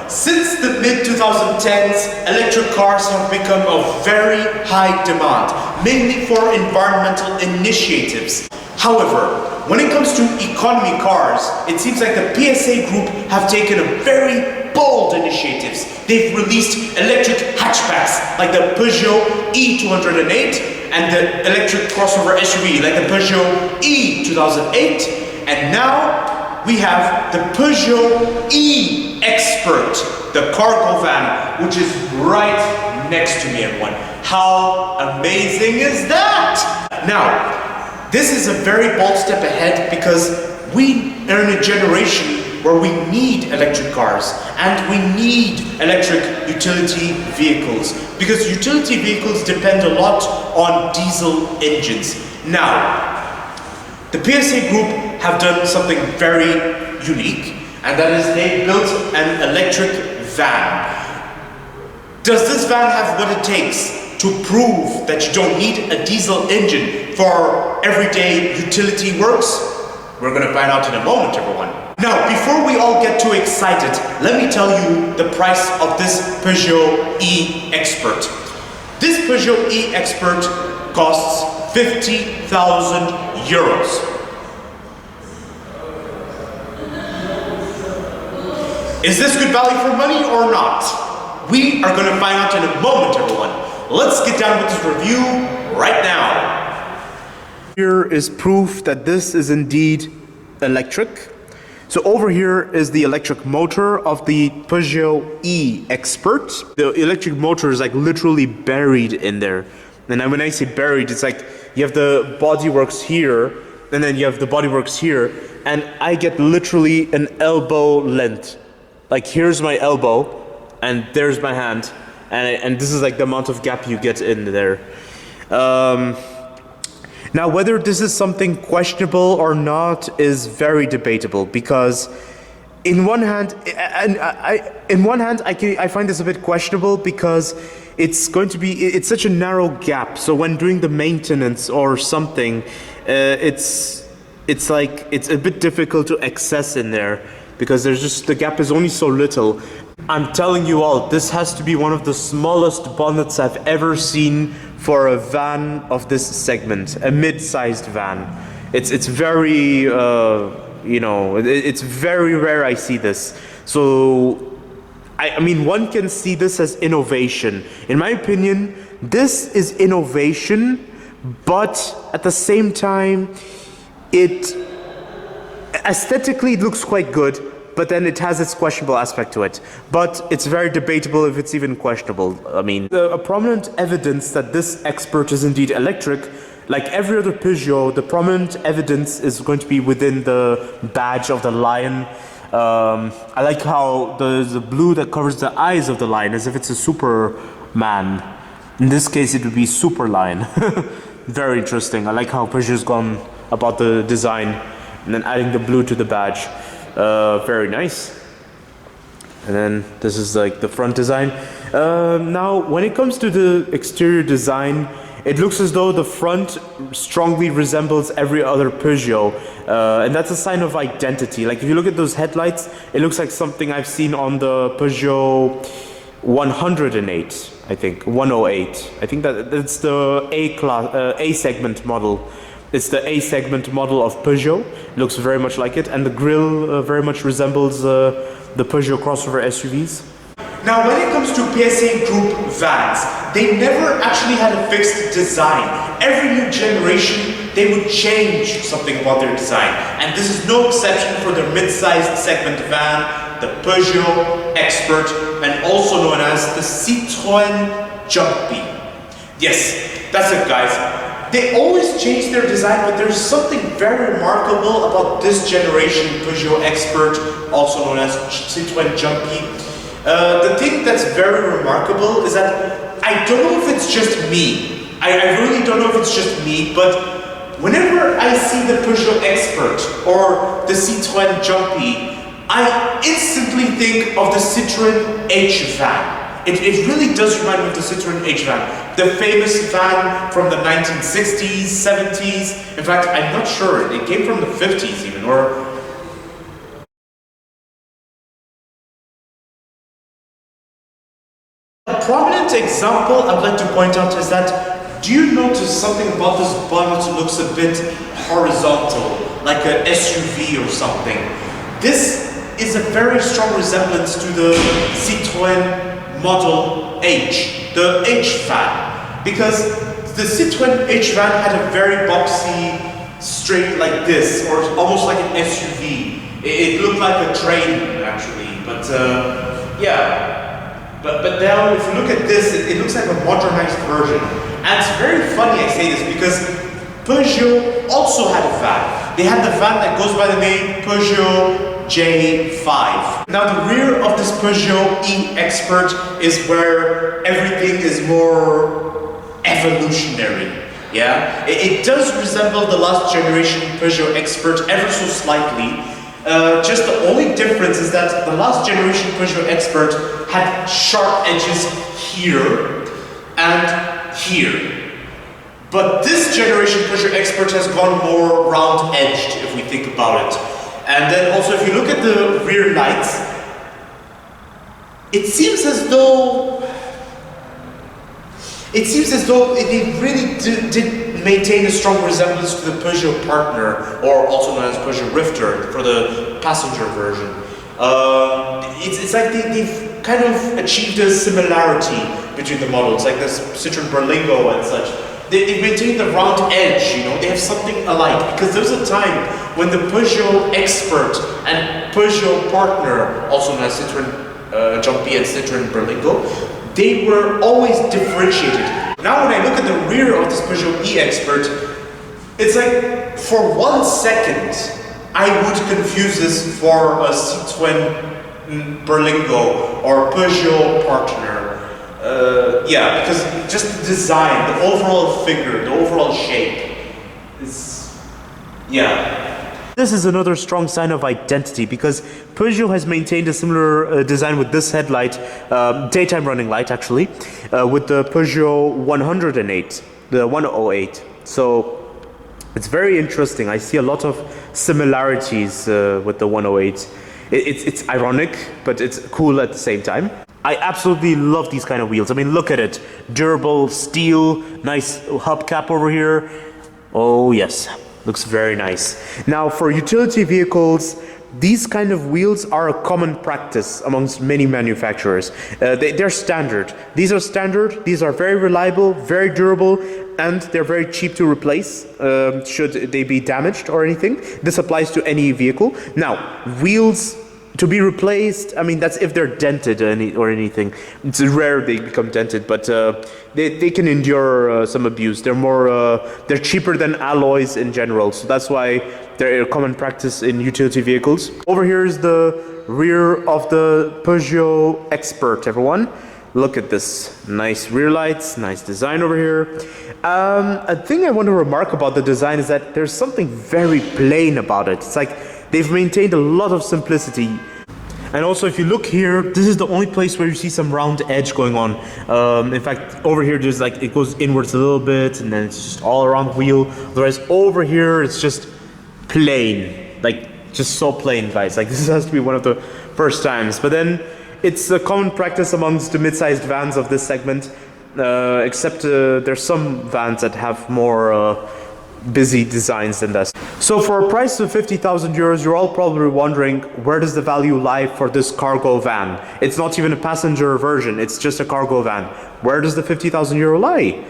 Since the mid-2010s, electric cars have become of very high demand, mainly for environmental initiatives. However, when it comes to economy cars, it seems like the PSA Group have taken a very bold initiatives. They've released electric hatchbacks like the Peugeot E-208 and the electric crossover SUV like the Peugeot E-2008. And now we have the Peugeot E-Expert, the cargo van, which is right next to me, everyone. How amazing is that? Now, this is a very bold step ahead because we are in a generation where we need electric cars and we need electric utility vehicles because utility vehicles depend a lot on diesel engines. Now, the PSA Group have done something very unique, and that is they built an electric van. Does this van have what it takes to prove that you don't need a diesel engine for everyday utility works? We're going to find out in a moment, everyone. Now, before we all get too excited, let me tell you the price of this Peugeot E-Expert. This Peugeot E-Expert costs 50,000 euros. Is this good value for money or not? We are going to find out in a moment, everyone. Let's get down with this review right now. Here is proof that this is indeed electric. So over here is the electric motor of the Peugeot E-Expert. The electric motor is like literally buried in there. And when I say buried, it's like you have the bodyworks here, and then you have the bodyworks here, and I get literally an elbow length. Like here's my elbow, and there's my hand, and this is like the amount of gap you get in there. Now, whether this is something questionable or not is very debatable because, in one hand, I find this a bit questionable because it's such a narrow gap. So when doing the maintenance or something, it's a bit difficult to access in there because the gap is only so little. I'm telling you all, this has to be one of the smallest bonnets I've ever seen for a van of this segment, a mid-sized van. It's very, it's very rare I see this. So, I mean, one can see this as innovation. In my opinion, this is innovation, but at the same time, aesthetically it looks quite good, but then it has its questionable aspect to it. But it's very debatable if it's even questionable. I mean, a prominent evidence that this Expert is indeed electric, like every other Peugeot, the prominent evidence is going to be within the badge of the lion. I like how the blue that covers the eyes of the lion, as if it's a Superman. In this case, it would be Super Lion. Very interesting. I like how Peugeot's gone about the design and then adding the blue to the badge. Very nice. And then this is like the front design. Now, when it comes to the exterior design, it looks as though the front strongly resembles every other Peugeot. And that's a sign of identity. Like if you look at those headlights, it looks like something I've seen on the Peugeot 108, I think, 108. I think that's the A segment model. It's the A segment model of Peugeot. It looks very much like it, and the grille very much resembles the Peugeot crossover SUVs. Now, when it comes to PSA Group vans, they never actually had a fixed design. Every new generation, they would change something about their design. And this is no exception for their mid-sized segment van, the Peugeot Expert, and also known as the Citroën Jumpy. Yes, that's it, guys. They always change their design, but there's something very remarkable about this generation Peugeot Expert, also known as Citroën Jumpy. The thing that's very remarkable is that I don't know if it's just me. I really don't know if it's just me, but whenever I see the Peugeot Expert or the Citroën Jumpy, I instantly think of the Citroën H-Van. It really does remind me of the Citroën H-Van, the famous van from the 1960s, 70s. In fact, I'm not sure, it came from the 50s even, or A prominent example I'd like to point out is that, do you notice something about this bonnet looks a bit horizontal, like an SUV or something? This is a very strong resemblance to the Citroën Model H, the H van, because the Citroën H van had a very boxy, straight like this, or almost like an SUV. It looked like a train actually, but yeah. But now if you look at this, it looks like a modernized version. And it's very funny I say this because Peugeot also had a van. They had the van that goes by the name Peugeot J5. Now the rear of this Peugeot E-Expert is where everything is more evolutionary. Yeah, it does resemble the last generation Peugeot Expert ever so slightly. Just the only difference is that the last generation Peugeot Expert had sharp edges here and here. But this generation Peugeot Expert has gone more round-edged, if we think about it. And then also, if you look at the rear lights, it seems as though they really did maintain a strong resemblance to the Peugeot Partner, or also known as Peugeot Rifter for the passenger version. It's like they've kind of achieved a similarity between the models, like this Citroën Berlingo and such. They've maintained the round edge, you know, they have something alike. Because there was a time when the Peugeot Expert and Peugeot Partner, also known as Citroën Jumpy and Citroën Berlingo, they were always differentiated. Now when I look at the rear of this Peugeot E-Expert, it's like, for 1 second, I would confuse this for a Citroën Berlingo or Peugeot Partner. Yeah, because just the design, the overall figure, the overall shape is, yeah. This is another strong sign of identity because Peugeot has maintained a similar design with this headlight, daytime running light actually, with the Peugeot 108, the 108. So it's very interesting. I see a lot of similarities with the 108. It's ironic, but it's cool at the same time. I absolutely love these kind of wheels. I mean, look at it. Durable steel, nice hubcap over here. Oh yes, looks very nice. Now for utility vehicles, these kind of wheels are a common practice amongst many manufacturers. They're standard. These are standard, these are very reliable, very durable, and they're very cheap to replace should they be damaged or anything. This applies to any vehicle. Now, wheels to be replaced, I mean, that's if they're dented or anything. It's rare they become dented, but they can endure some abuse. They're cheaper than alloys in general, so that's why they're a common practice in utility vehicles. Over here is the rear of the Peugeot Expert, everyone. Look at this, nice rear lights, nice design over here. A thing I want to remark about the design is that there's something very plain about it. It's like they've maintained a lot of simplicity. And also if you look here, this is the only place where you see some round edge going on. In fact, over here there's like, it goes inwards a little bit and then it's just all around the wheel. Whereas over here it's just plain, like just so plain, guys. Like this has to be one of the first times. But then it's a common practice amongst the mid-sized vans of this segment, except there's some vans that have more busy designs than this. So for a price of 50,000 euros, you're all probably wondering, where does the value lie for this cargo van? It's not even a passenger version, it's just a cargo van. Where does the 50,000 euro lie?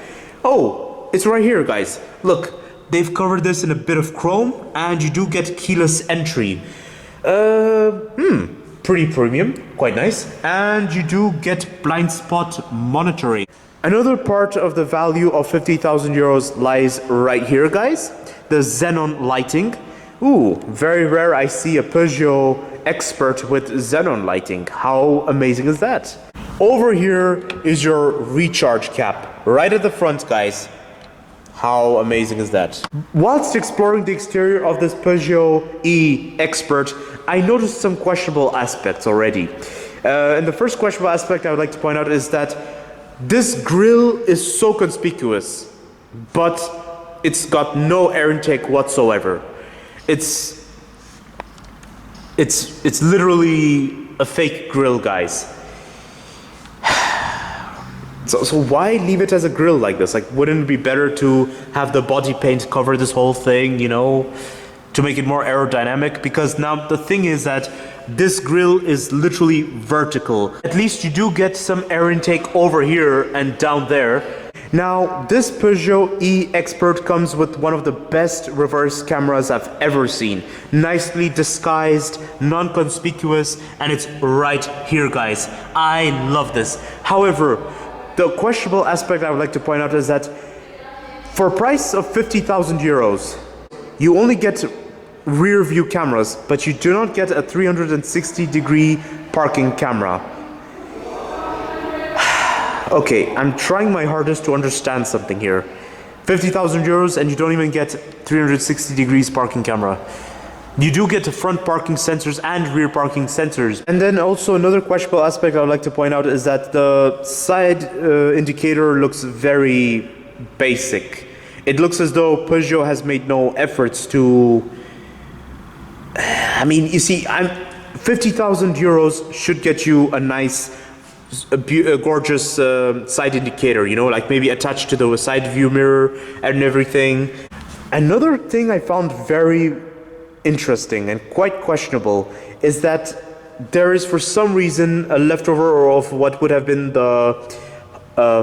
Oh, it's right here, guys. Look, they've covered this in a bit of chrome, and you do get keyless entry. Pretty premium, quite nice. And you do get blind spot monitoring. Another part of the value of 50,000 euros lies right here, guys. The xenon lighting. Ooh, very rare I see a Peugeot Expert with xenon lighting. How amazing is that? Over here is your recharge cap, right at the front, guys. How amazing is that? Whilst exploring the exterior of this Peugeot E-Expert, I noticed some questionable aspects already. And the first questionable aspect I would like to point out is that this grille is so conspicuous, but it's got no air intake whatsoever. It's literally a fake grille, guys. So why leave it as a grille like this? Like, wouldn't it be better to have the body paint cover this whole thing, you know, to make it more aerodynamic? Because now the thing is that this grille is literally vertical. At least you do get some air intake over here and down there. Now, this Peugeot E-Expert comes with one of the best reverse cameras I've ever seen. Nicely disguised, non-conspicuous, and it's right here, guys. I love this. However, the questionable aspect I would like to point out is that for a price of 50,000 euros, you only get rear view cameras, but you do not get a 360-degree parking camera. Okay, I'm trying my hardest to understand something here. 50,000 euros and you don't even get 360 degrees parking camera. You do get the front parking sensors and rear parking sensors. And then also another questionable aspect I would like to point out is that the side indicator looks very basic. It looks as though Peugeot has made no efforts to... I mean, you see, 50,000 euros should get you a nice, a gorgeous side indicator, you know, like maybe attached to the side view mirror and everything. Another thing I found very interesting and quite questionable is that there is for some reason a leftover of what would have been the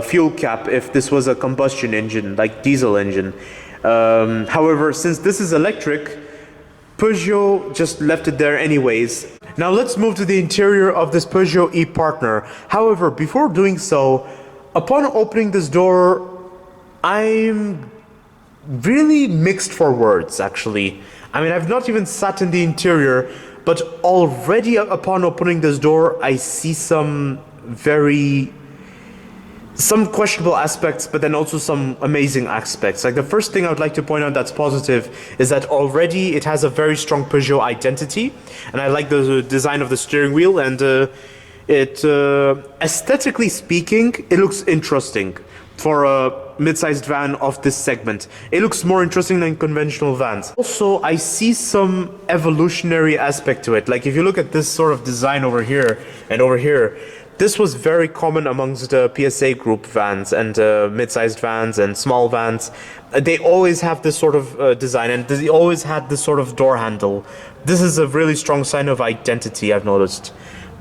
fuel cap if this was a combustion engine, like diesel engine. However, since this is electric, Peugeot just left it there anyways. Now let's move to the interior of this Peugeot e-Partner. However, before doing so, upon opening this door, I'm really mixed for words, actually. I mean, I've not even sat in the interior, but already upon opening this door, I see some questionable aspects, but then also some amazing aspects. Like the first thing I would like to point out that's positive is that already it has a very strong Peugeot identity, and I like the design of the steering wheel, and aesthetically speaking, it looks interesting for a mid-sized van of this segment. It looks more interesting than conventional vans. Also, I see some evolutionary aspect to it. Like if you look at this sort of design over here and over here, this was very common amongst the PSA group vans and mid-sized vans and small vans. They always have this sort of design, and they always had this sort of door handle. This is a really strong sign of identity, I've noticed.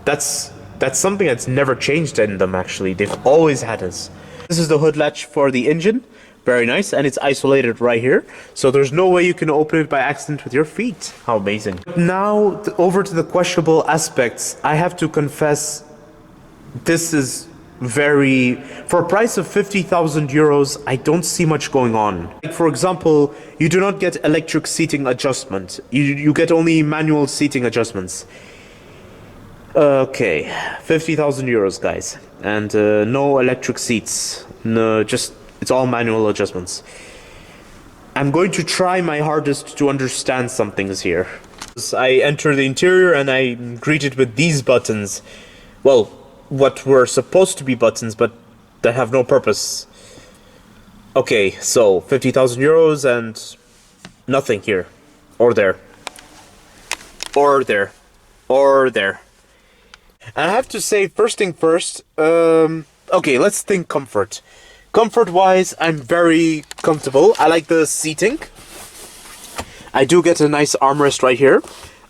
That's something that's never changed in them, actually. They've always had this. This is the hood latch for the engine. Very nice, and it's isolated right here. So there's no way you can open it by accident with your feet. How amazing. Now, over to the questionable aspects. I have to confess, this is very... For a price of 50,000 euros, I don't see much going on. Like for example, you do not get electric seating adjustment. You get only manual seating adjustments. Okay, 50,000 euros, guys. And no electric seats. No, just... It's all manual adjustments. I'm going to try my hardest to understand some things here. I enter the interior and I'm greeted with these buttons. Well, what were supposed to be buttons, but that have no purpose. Okay, so 50,000 euros and nothing here. Or there. Or there. Or there. And I have to say, first thing first, okay, let's think comfort. Comfort-wise, I'm very comfortable. I like the seating. I do get a nice armrest right here.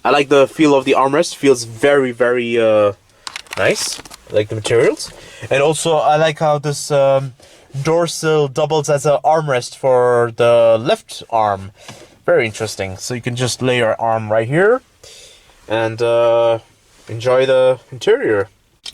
I like the feel of the armrest. Feels very, very nice. I like the materials. And also, I like how this door sill doubles as an armrest for the left arm. Very interesting. So you can just lay your arm right here and enjoy the interior.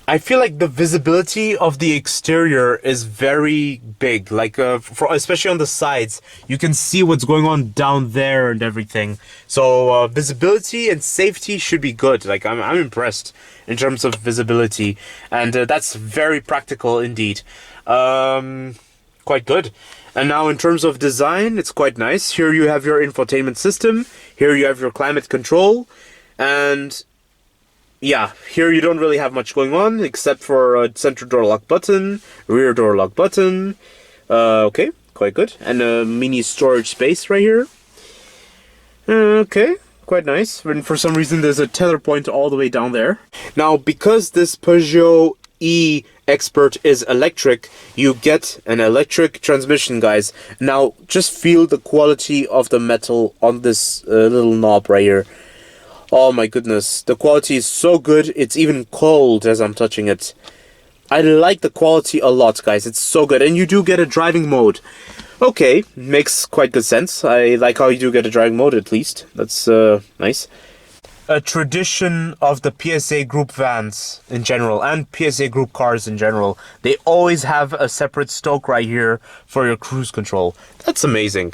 I feel like the visibility of the exterior is very big, like especially on the sides. You can see what's going on down there and everything. So visibility and safety should be good. Like I'm impressed in terms of visibility, and that's very practical indeed. Quite good. And now in terms of design, it's quite nice. Here you have your infotainment system. Here you have your climate control, and yeah, here you don't really have much going on except for a center door lock button, rear door lock button. Okay, quite good. And a mini storage space right here. Okay, quite nice. And for some reason there's a tether point all the way down there. Now, because this Peugeot E-Expert is electric, you get an electric transmission, guys. Now, just feel the quality of the metal on this little knob right here. Oh my goodness, the quality is so good, it's even cold as I'm touching it. I like the quality a lot, guys, it's so good. And you do get a driving mode. Okay, makes quite good sense. I like how you do get a driving mode, at least. That's nice. A tradition of the PSA Group vans in general, and PSA Group cars in general. They always have a separate stoke right here for your cruise control. That's amazing.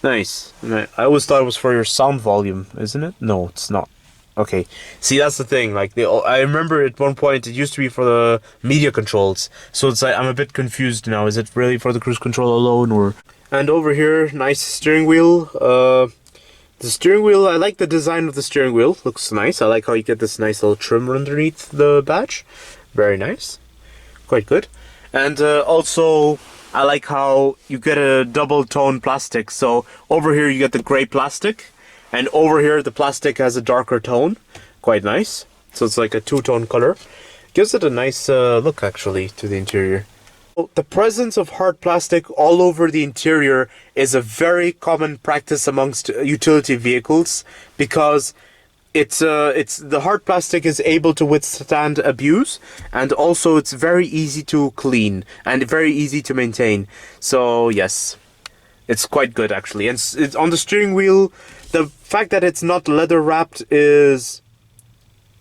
Nice. I always thought it was for your sound volume, isn't it? No, it's not. Okay. See, that's the thing. Like, I remember at one point it used to be for the media controls. So it's like I'm a bit confused now. Is it really for the cruise control alone, or? And over here, nice steering wheel. The steering wheel, I like the design of the steering wheel. Looks nice. I like how you get this nice little trim underneath the badge. Very nice. Quite good. And also, I like how you get a double tone plastic. So over here you get the gray plastic, and over here the plastic has a darker tone. Quite nice. So it's like a two-tone color. Gives it a nice look, actually, to the interior. The presence of hard plastic all over the interior is a very common practice amongst utility vehicles, because it's the hard plastic is able to withstand abuse, and also it's very easy to clean and very easy to maintain. So yes, it's quite good, actually. And it's on the steering wheel. The fact that it's not leather wrapped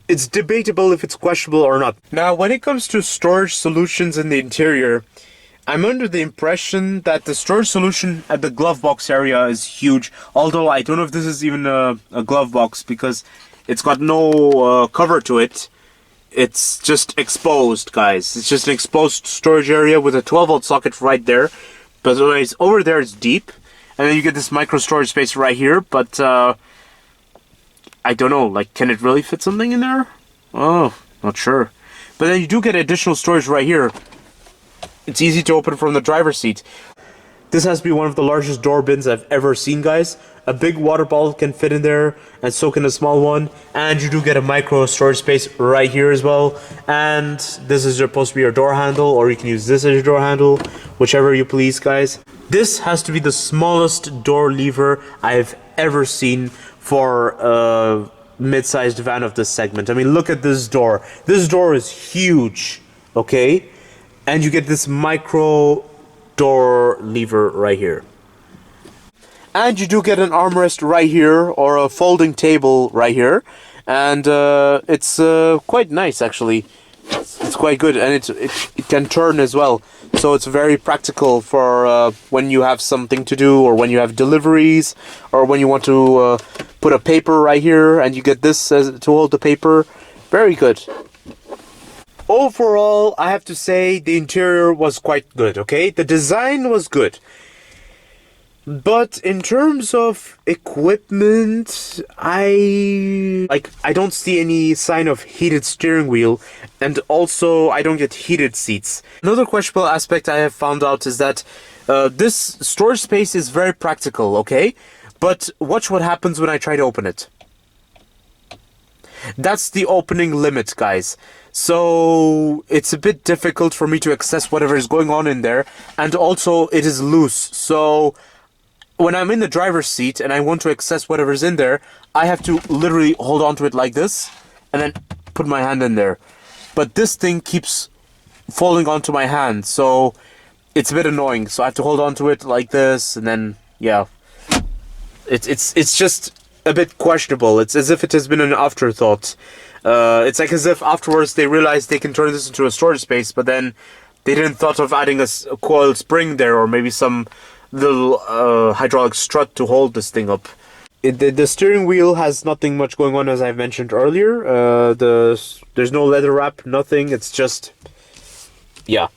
it's debatable if it's questionable or not. Now, when it comes to storage solutions in the interior, I'm under the impression that the storage solution at the glove box area is huge. Although I don't know if this is even a glove box, because it's got no cover to it. It's just exposed, guys. It's just an exposed storage area with a 12-volt socket right there. But anyways, over there it's deep. And then you get this micro storage space right here, but I don't know, like, can it really fit something in there? Oh, not sure. But then you do get additional storage right here. It's easy to open from the driver's seat. This has to be one of the largest door bins I've ever seen, guys. A big water bottle can fit in there, and so can a small one. And you do get a micro storage space right here as well. And this is supposed to be your door handle, or you can use this as your door handle, whichever you please, guys. This has to be the smallest door lever I've ever seen for a mid-sized van of this segment. I mean, look at this door. This door is huge, okay? And you get this micro door lever right here. And you do get an armrest right here, or a folding table right here. And it's quite nice, actually. It's quite good, and it can turn as well. So it's very practical for when you have something to do, or when you have deliveries, or when you want to put a paper right here, and you get this to hold the paper. Very good. Overall, I have to say the interior was quite good, okay? The design was good. But in terms of equipment, I don't see any sign of heated steering wheel, and also I don't get heated seats. Another questionable aspect I have found out is that this storage space is very practical, okay? But watch what happens when I try to open it. That's the opening limit, guys. So it's a bit difficult for me to access whatever is going on in there, and also it is loose. So when I'm in the driver's seat and I want to access whatever's in there, I have to literally hold on to it like this and then put my hand in there. But this thing keeps falling onto my hand, so it's a bit annoying. So I have to hold on to it like this, and then yeah, it's just a bit questionable. It's as if it has been an afterthought. It's like as if afterwards they realized they can turn this into a storage space, but then they didn't thought of adding a coiled spring there, or maybe some little hydraulic strut to hold this thing up. The steering wheel has nothing much going on, as I mentioned earlier. There's no leather wrap, nothing. It's just, yeah.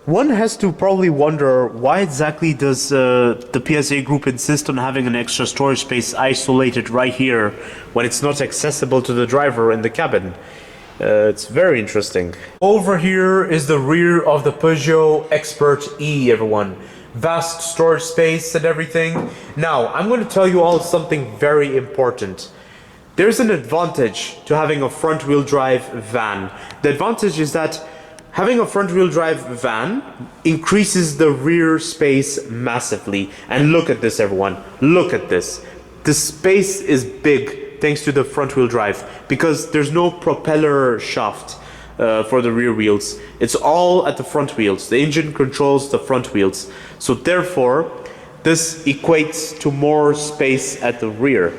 One has to probably wonder, why exactly does the PSA Group insist on having an extra storage space isolated right here when it's not accessible to the driver in the cabin? It's very interesting. Over here is the rear of the Peugeot Expert E, everyone. Vast storage space and everything. Now, I'm going to tell you all something very important. there's an advantage to having a front-wheel drive van. The advantage is that having a front-wheel drive van increases the rear space massively. And look at this, everyone. Look at this. The space is big thanks to the front-wheel drive because there's no propeller shaft for the rear wheels. It's all at the front wheels. The engine controls the front wheels. So therefore, this equates to more space at the rear.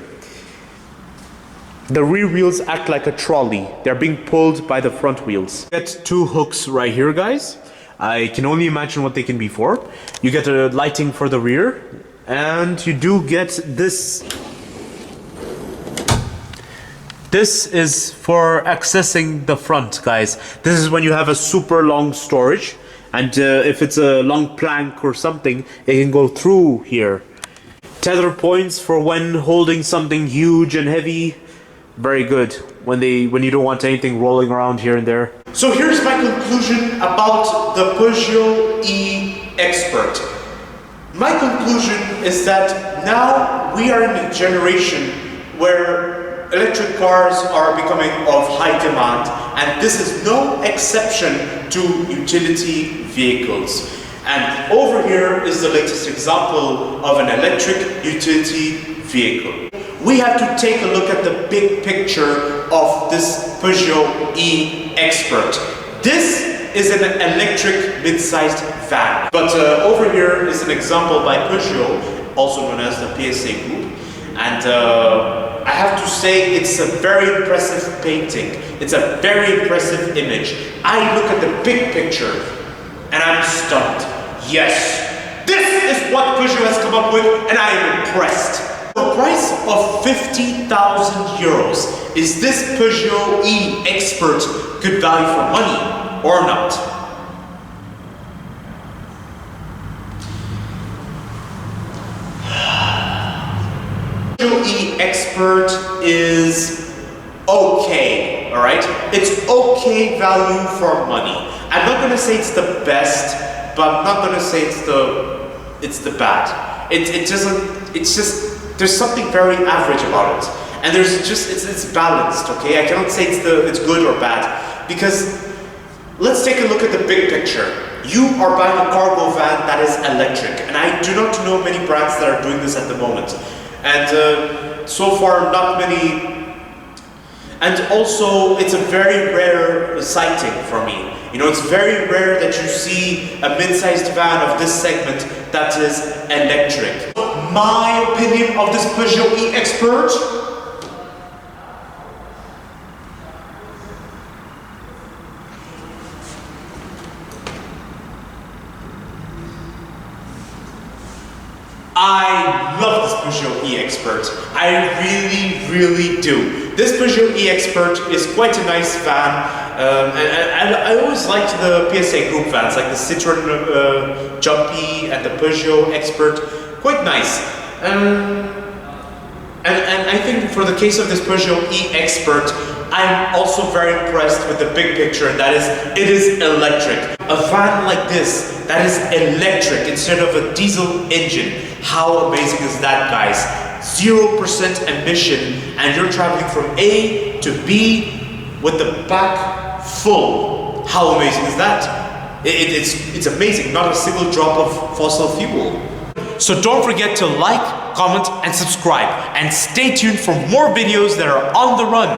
The rear wheels act like a trolley. They're being pulled by the front wheels. You get two hooks right here, guys. I can only imagine what they can be for. You get a lighting for the rear, and you do get this. This is for accessing the front, guys. This is when you have a super long storage, and if it's a long plank or something, it can go through here. Tether points for when holding something huge and heavy. Very good when you don't want anything rolling around here and there. So here's my conclusion about the Peugeot E-Expert. My conclusion is that now we are in a generation where electric cars are becoming of high demand, and this is no exception to utility vehicles. And over here is the latest example of an electric utility vehicle. We have to take a look at the big picture of this Peugeot E-Expert. This is an electric mid-sized van. But over here is an example by Peugeot, also known as the PSA Group. And I have to say it's a very impressive painting. It's a very impressive image. I look at the big picture and I'm stunned. Yes, this is what Peugeot has come up with, and I am impressed. The price of 50,000 euros. Is this Peugeot E-Expert good value for money or not? Peugeot E-Expert is okay, alright? It's okay value for money. I'm not gonna say it's the best, but I'm not gonna say it's the bad. It's just there's something very average about it, and it's balanced. Okay, I cannot say it's good or bad, because let's take a look at the big picture. You are buying a cargo van that is electric, and I do not know many brands that are doing this at the moment, and so far not many. And also, it's a very rare sighting for me. You know, it's very rare that you see a mid-sized van of this segment that is electric. My opinion of this Peugeot E-Expert? I love this Peugeot E-Expert. I really do. This Peugeot E-Expert is quite a nice van. I always liked the PSA Group vans, like the Citroën Jumpy and the Peugeot Expert. Quite nice. And I think for the case of this Peugeot E-Expert, I'm also very impressed with the big picture, and that is, it is electric. A van like this, that is electric instead of a diesel engine. How amazing is that, guys? 0% emission, and you're traveling from A to B with the back full. How amazing is that? It's amazing, not a single drop of fossil fuel. So don't forget to like, comment, and subscribe, and stay tuned for more videos that are on the run.